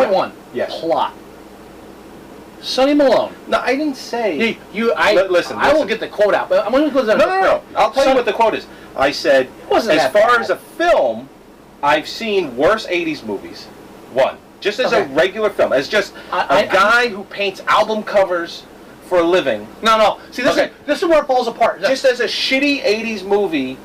Point one. Yes. Plot. Sonny Malone. No, I didn't say... Listen. I will get the quote out, but I'm going to go down. No. I'll tell you what the quote is. I said, as far as a film, I've seen worse 80s movies. One. Just as a regular film. As just a guy who paints album covers for a living. No. See, this is where it falls apart. Just as a shitty 80s movie,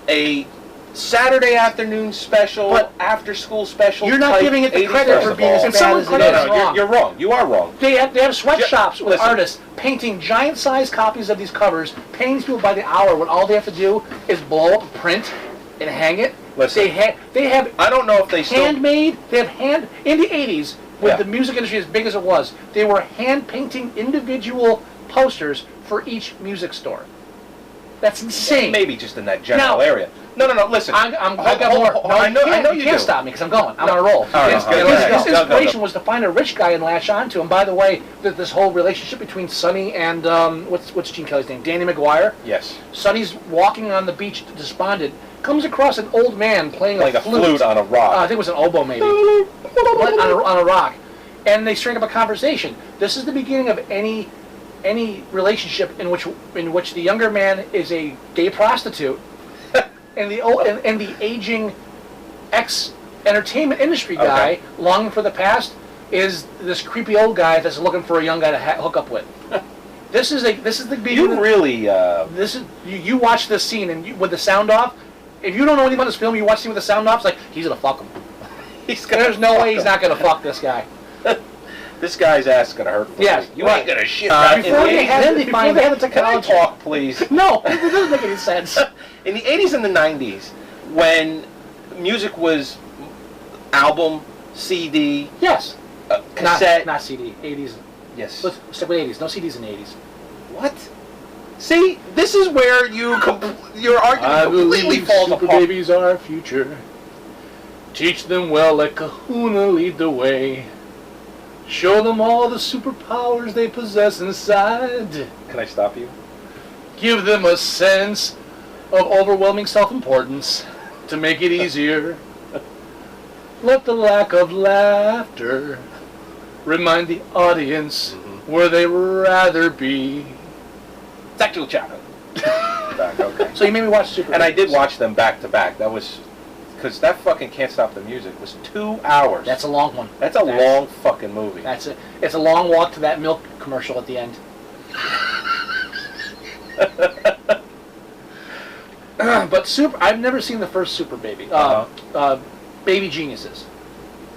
a Saturday afternoon special, after school special. You're not giving it the credit for being as bad as it is. No, you're wrong. You are wrong. They have sweatshops with artists painting giant-sized copies of these covers, paying people by the hour when all they have to do is blow up a print and hang it. Listen, they have. I don't know if they handmade. They have in the 80s with the music industry as big as it was. They were hand painting individual posters for each music store. That's insane. Maybe just in that general area. No. Listen, I got more. I know you can't stop me because I'm going. I'm on a roll. His inspiration was to find a rich guy and latch onto him. By the way, this whole relationship between Sonny and what's Gene Kelly's name? Danny McGuire. Yes. Sonny's walking on the beach, despondent. Comes across an old man playing a flute on a rock. I think it was an oboe, maybe. on a rock, and they string up a conversation. This is the beginning of any relationship in which the younger man is a gay prostitute. And the aging ex-entertainment industry guy, longing for the past, is this creepy old guy that's looking for a young guy to hook up with. This is the beginning. You really. You watch this scene and with the sound off. If you don't know anything about this film, you watch the scene with the sound off. It's like he's gonna fuck him. There's no way he's not gonna fuck this guy. This guy's ass gonna hurt. Yes, you ain't gonna shit. Before they have the technology. Can I talk, please? No, it doesn't make any sense. In the 80s and the 90s, when music was album, CD, yes, cassette, not CD, 80s. Yes. Let's stick with 80s. No CDs in the 80s. What? See, this is where your argument completely falls apart. Superbabies are our future. Teach them well, let Kahuna lead the way. Show them all the superpowers they possess inside. Can I stop you? Give them a sense of overwhelming self-importance to make it easier. Let the lack of laughter remind the audience where they rather be. Tactical chapter. Okay. So you made me watch Superbabies. And I did watch them back to back. That was... Because that fucking Can't Stop the Music was 2 hours. That's a long one. That's a long fucking movie. That's it. It's a long walk to that milk commercial at the end. But I've never seen the first Superbaby. Baby Geniuses.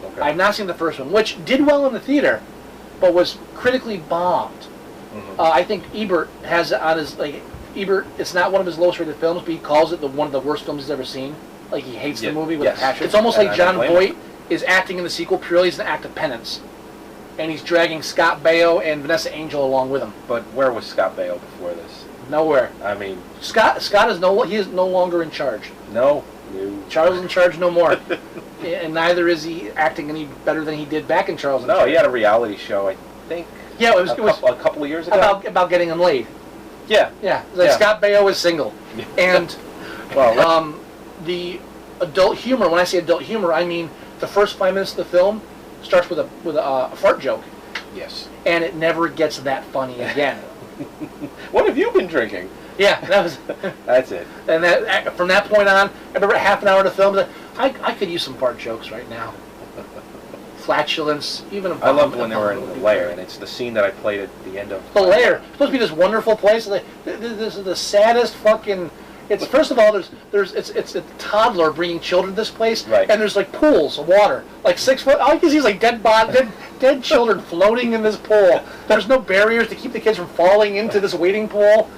Okay. I've not seen the first one, which did well in the theater, but was critically bombed. I think Ebert has it on his Ebert. It's not one of his lowest rated films, but he calls it one of the worst films he's ever seen. Like he hates the movie with a passion. It's almost like John Voight is acting in the sequel purely as an act of penance, and he's dragging Scott Baio and Vanessa Angel along with him. But where was Scott Baio before this? Nowhere. I mean, Scott is no longer in charge. No. Charles in charge no more, and neither is he acting any better than he did back in Charles in charge. No, he had a reality show, I think. Yeah, it was a couple of years ago. About getting him laid. Yeah. Yeah. Scott Baio is single, and the adult humor. When I say adult humor, I mean the first 5 minutes of the film starts with a fart joke. Yes. And it never gets that funny again. What have you been drinking? Yeah, that was. That's it. And from that point on, I remember half an hour of the film. I could use some fart jokes right now. Flatulence, even. I loved when they were in the lair, and it's the scene that I played at the end of. The lair. It's supposed to be this wonderful place. This is the saddest fucking. It's first of all, it's a toddler bringing children to this place, right. And there's like pools of water, like 6 foot. All you can see is like dead children floating in this pool. There's no barriers to keep the kids from falling into this waiting pool.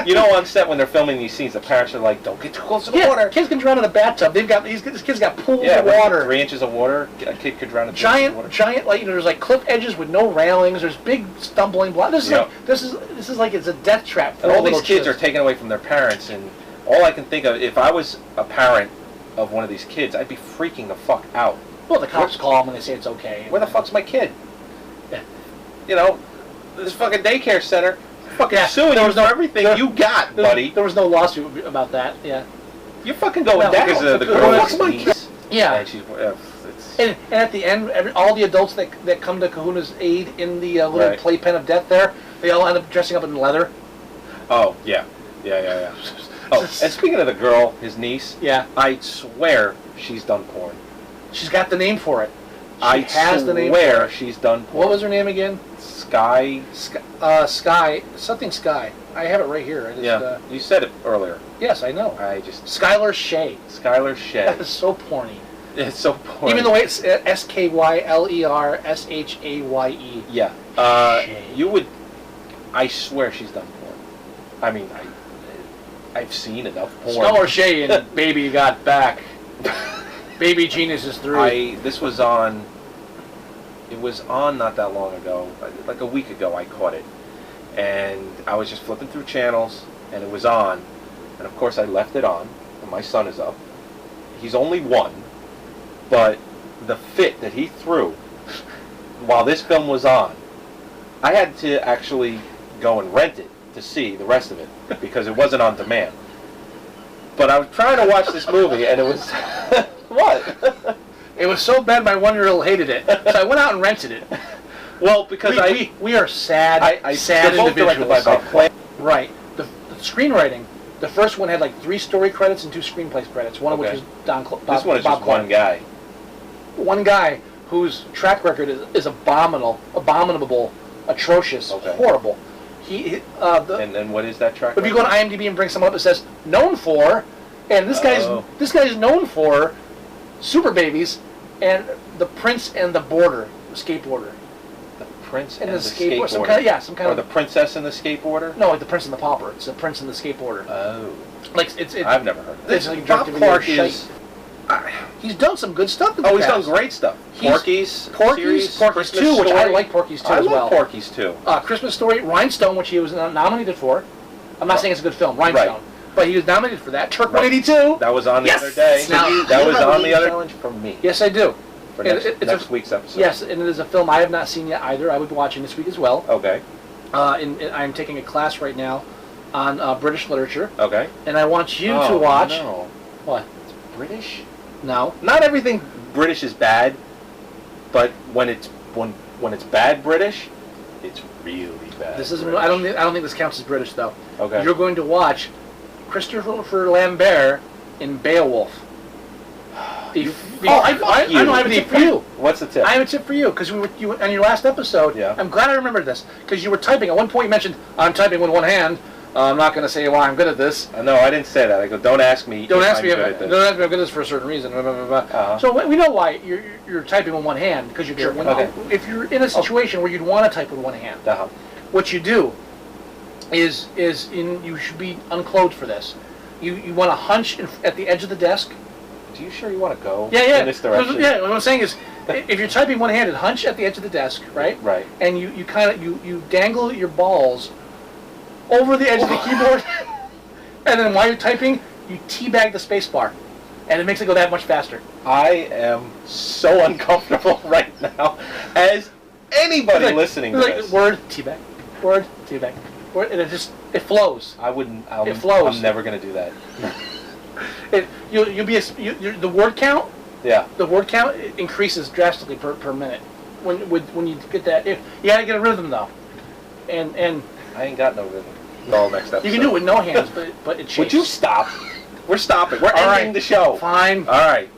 You know, on set when they're filming these scenes, the parents are like, "Don't get too close to the water." Kids can drown in a bathtub. This kid's got pools of water. 3 inches of water. A kid could drown in giant, like there's like cliff edges with no railings. There's big stumbling blocks. This is like it's a death trap. For and all these kids are taken away from their parents, and all I can think of, if I was a parent of one of these kids, I'd be freaking the fuck out. Well, the cops call them and they say it's okay. Where the fuck's my kid? Yeah. You know, this fucking daycare center. Fucking suing you for everything you got, buddy. There was no lawsuit about that. Yeah. You're fucking going down. Because the girl fuck's my kid. Yeah. And at the end, all the adults that come to Kahuna's aid in the little playpen of death there, they all end up dressing up in leather. Oh, yeah. Oh, and speaking of the girl, his niece, I swear she's done porn. She's got the name for it. I swear she's done porn. What was her name again? Sky. Sky. Something Sky. I have it right here. You said it earlier. Yes, I know. Skylar Shea. Skylar Shea. That is so porny. It's so porny. Even the way it's SKYLERSHAYE. Yeah. You would. I swear she's done porn. I mean, I've seen enough porn. Skylar Shea and Baby Got Back. Baby Geniuses 3. This was on. It was on not that long ago, like a week ago. I caught it, and I was just flipping through channels, and it was on, and of course I left it on. And my son is up. He's only one, but the fit that he threw while this film was on, I had to actually go and rent it to see the rest of it because it wasn't on demand. But I was trying to watch this movie, and it was what? It was so bad my 1-year-old hated it, so I went out and rented it. Well, because we are sad, sad individuals. Right. The screenwriting, the first one had like 3 story credits and 2 screenplay credits. One of which was Bob. This one is just one guy. One guy whose track record is abominable, atrocious, horrible. And what is that track record? If you go to IMDb and bring someone up, it says known for, and this guy's known for Superbabies and The Prince and the Boarder, the skateboarder. The Prince and the skateboarder. Some kind of. Or The Princess and the Skateboarder. No, like The Prince and the Pauper. It's The Prince and the Skateboarder. Oh. Like I've never heard of this. Like Bob Clark is. He's done some good stuff. He's done great stuff. Porky's 2, which I like Porky's 2 as well. I like Porky's 2. Christmas Story, Rhinestone, which he was nominated for. I'm not saying it's a good film, Rhinestone. Right. But he was nominated for that. Turk 182. That was on the other day. That was on the other challenge from me. Yes, I do. For next week's episode. Yes, and it is a film I have not seen yet either. I will be watching this week as well. Okay. I'm taking a class right now on British literature. Okay. And I want you to watch. No. What? It's British? No. Not everything British is bad, but when it's bad British, it's really bad. This isn't. I don't think this counts as British though. Okay. You're going to watch Christopher Lambert in Beowulf. I have a tip for you. What's the tip? I have a tip for you because you on your last episode. Yeah. I'm glad I remembered this because you were typing. At one point, you mentioned I'm typing with one hand. I'm not going to say why I'm good at this. No, I didn't say that. I go, don't ask me. Don't ask me if I'm good at this for a certain reason. So we know why you're typing with one hand because if you're in a situation where you'd want to type with one hand, what you do is you should be unclothed for this. You want to hunch at the edge of the desk. Are you sure you want to go in this direction? Yeah, what I'm saying is, if you're typing one-handed, hunch at the edge of the desk, right? Right. And you dangle your balls over the edge of the keyboard, and then while you're typing, you teabag the space bar, and it makes it go that much faster. I am so uncomfortable right now, as anybody listening to this. Word, teabag, word, teabag, word, and it flows. It flows. I'm never going to do that. The word count. Yeah. The word count increases drastically per minute when you get that. You gotta get a rhythm though, and I ain't got no rhythm. All next episode. You can do it with no hands, but it shakes. Would you stop? We're stopping. We're ending the show. Fine. All right.